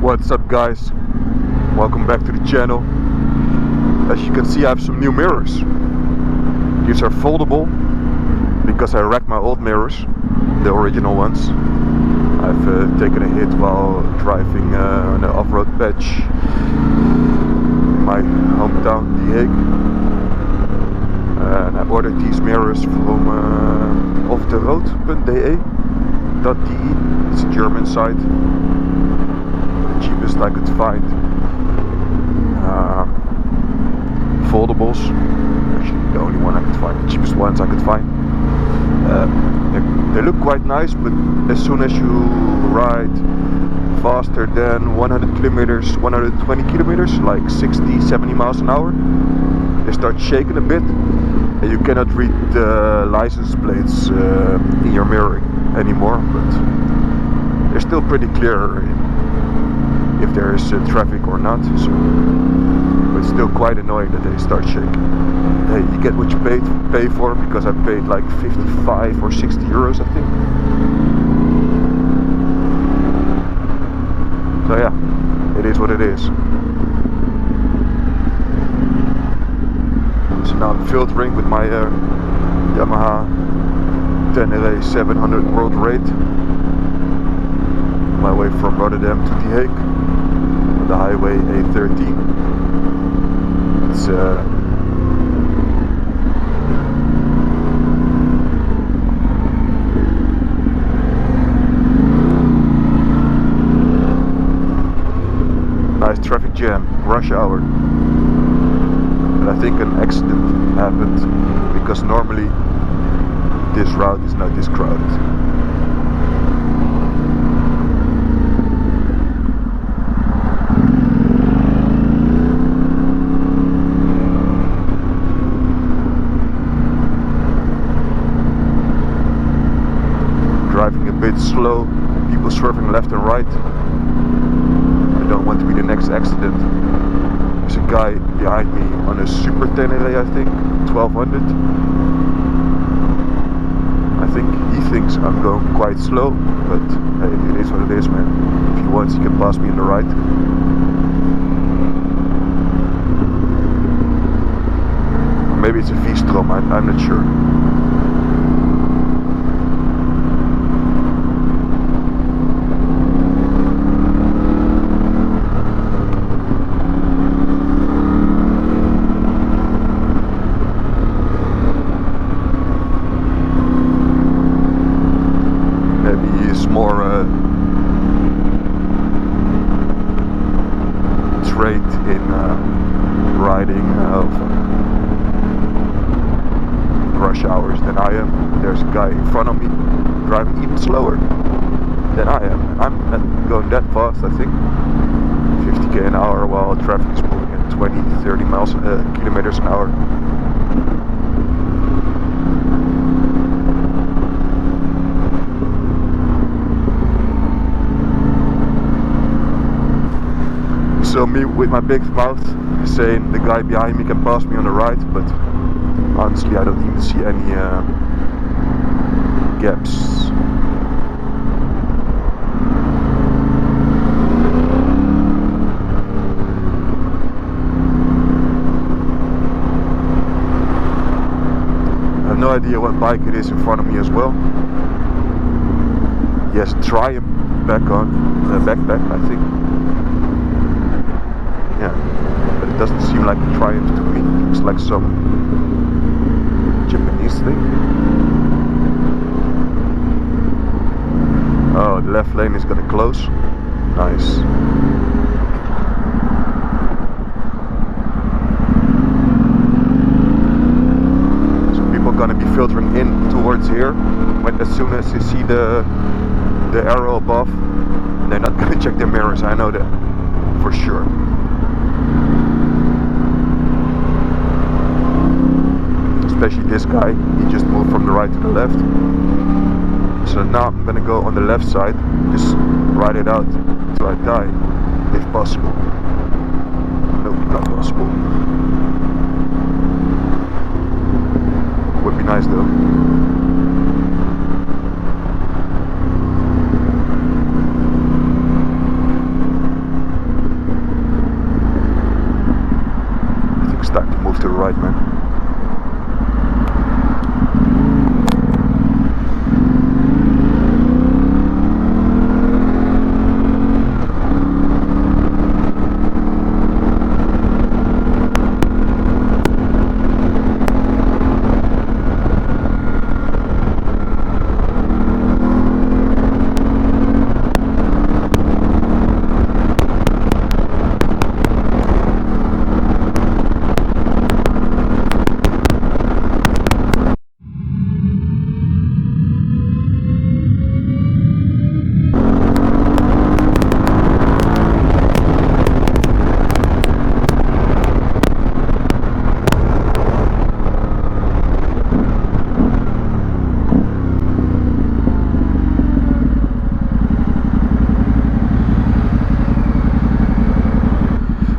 What's up, guys? Welcome back to the channel. As you can see, I have some new mirrors. These are foldable because I wrecked my old mirrors, the original ones. I've taken a hit while driving on an off-road patch in my hometown, The Hague. And I ordered these mirrors from offtheroad.de. It's a German site. The cheapest I could find. Foldables. Actually, the only one I could find. The cheapest ones I could find. They look quite nice, but as soon as you ride faster than 100 kilometers, 120 kilometers, like 60, 70 miles an hour, they start shaking a bit, and you cannot read the license plates in your mirror anymore. But they're still pretty clear if there is traffic or not. So, but it's still quite annoying that they start shaking. Hey, you get what you pay for, because I paid like 55 or 60 euros, I think. So yeah, it is what it is. So now I'm filtering with my Yamaha Tenere 700 world rate. My way from Rotterdam to The Hague on the highway A13. It's nice traffic jam, rush hour. And I think an accident happened because normally this route is not this crowded. Driving a bit slow, people swerving left and right. I don't want to be the next accident. There's a guy behind me on a Super Tenere, I think, 1200. I think he thinks I'm going quite slow, but hey, it is what it is, man. If he wants, he can pass me on the right. Or maybe it's a V-Strom, I'm not sure. More trait in riding of rush hours than I am. There's a guy in front of me driving even slower than I am. I'm not going that fast, I think. 50k an hour while traffic is moving at 20, 30 kilometers an hour. So me with my big mouth saying the guy behind me can pass me on the right, but honestly I don't even see any gaps. I have no idea what bike it is in front of me as well. Yes, Triumph backpack, I think. Yeah, but it doesn't seem like a Triumph to me. It's like some Japanese thing. Oh, the left lane is gonna close. Nice. So people are gonna be filtering in towards here. When as soon as you see the arrow above, they're not gonna check their mirrors. I know that for sure. Especially this guy, he just moved from the right to the left. So now I'm gonna go on the left side, just ride it out till I die, if possible. Nope, not possible. Would be nice though. move to the right, man.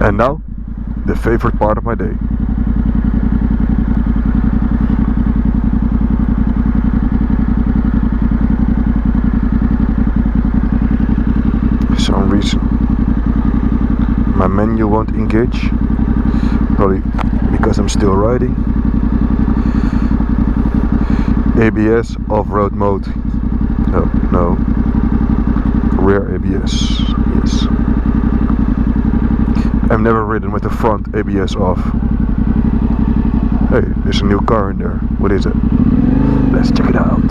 And now, the favorite part of my day. For some reason, my menu won't engage. Probably because I'm still riding. ABS off-road mode. Oh, no. Rear ABS. Yes. I've never ridden with the front ABS off. Hey, there's a new car in there. What is it? Let's check it out.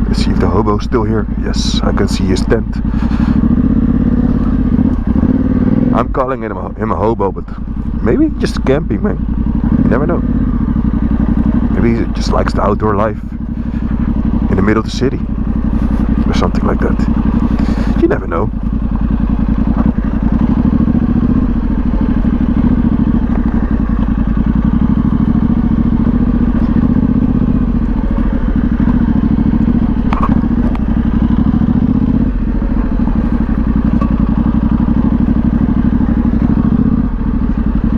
Let's see if the hobo's still here. Yes, I can see his tent. I'm calling him a hobo, but maybe just camping, man. You never know. Maybe he just likes the outdoor life in the middle of the city or something like that. You never know.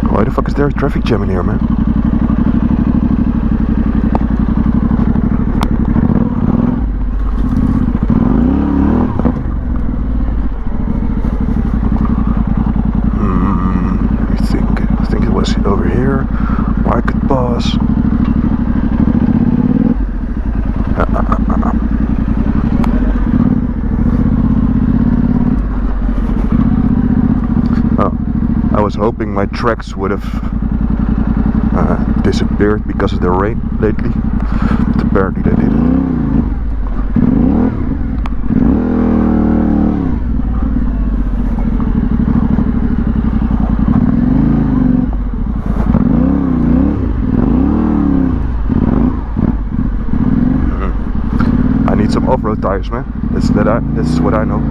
Why the fuck is there a traffic jam in here, man? Let me think. I think it was over here. Market Pass. I was hoping my tracks would have disappeared because of the rain lately, but apparently they didn't. I need some off-road tires, man. That's what I know.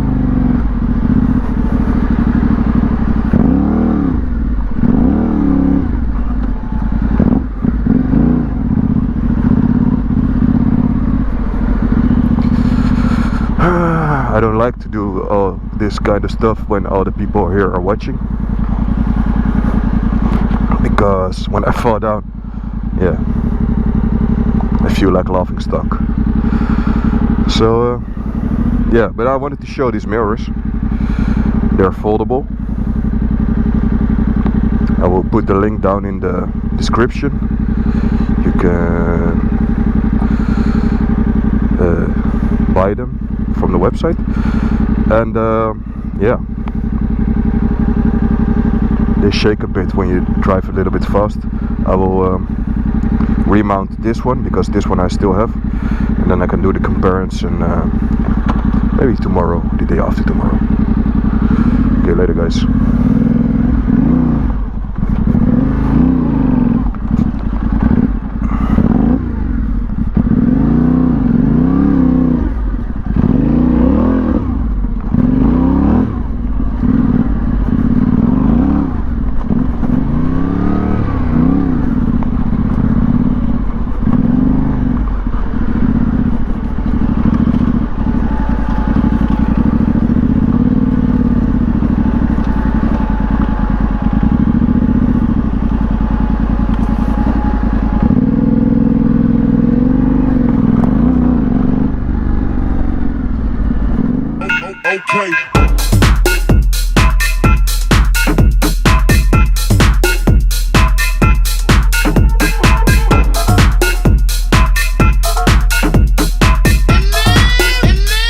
I don't like to do all this kind of stuff when all the people here are watching, because when I fall down, yeah, I feel like laughing stock. So yeah, but I wanted to show these mirrors. They're foldable. I will put the link down in the description. You can buy them from the website, and yeah, they shake a bit when you drive a little bit fast. I will remount this one, because this one I still have, and then I can do the comparison maybe tomorrow, the day after tomorrow. Okay, later guys.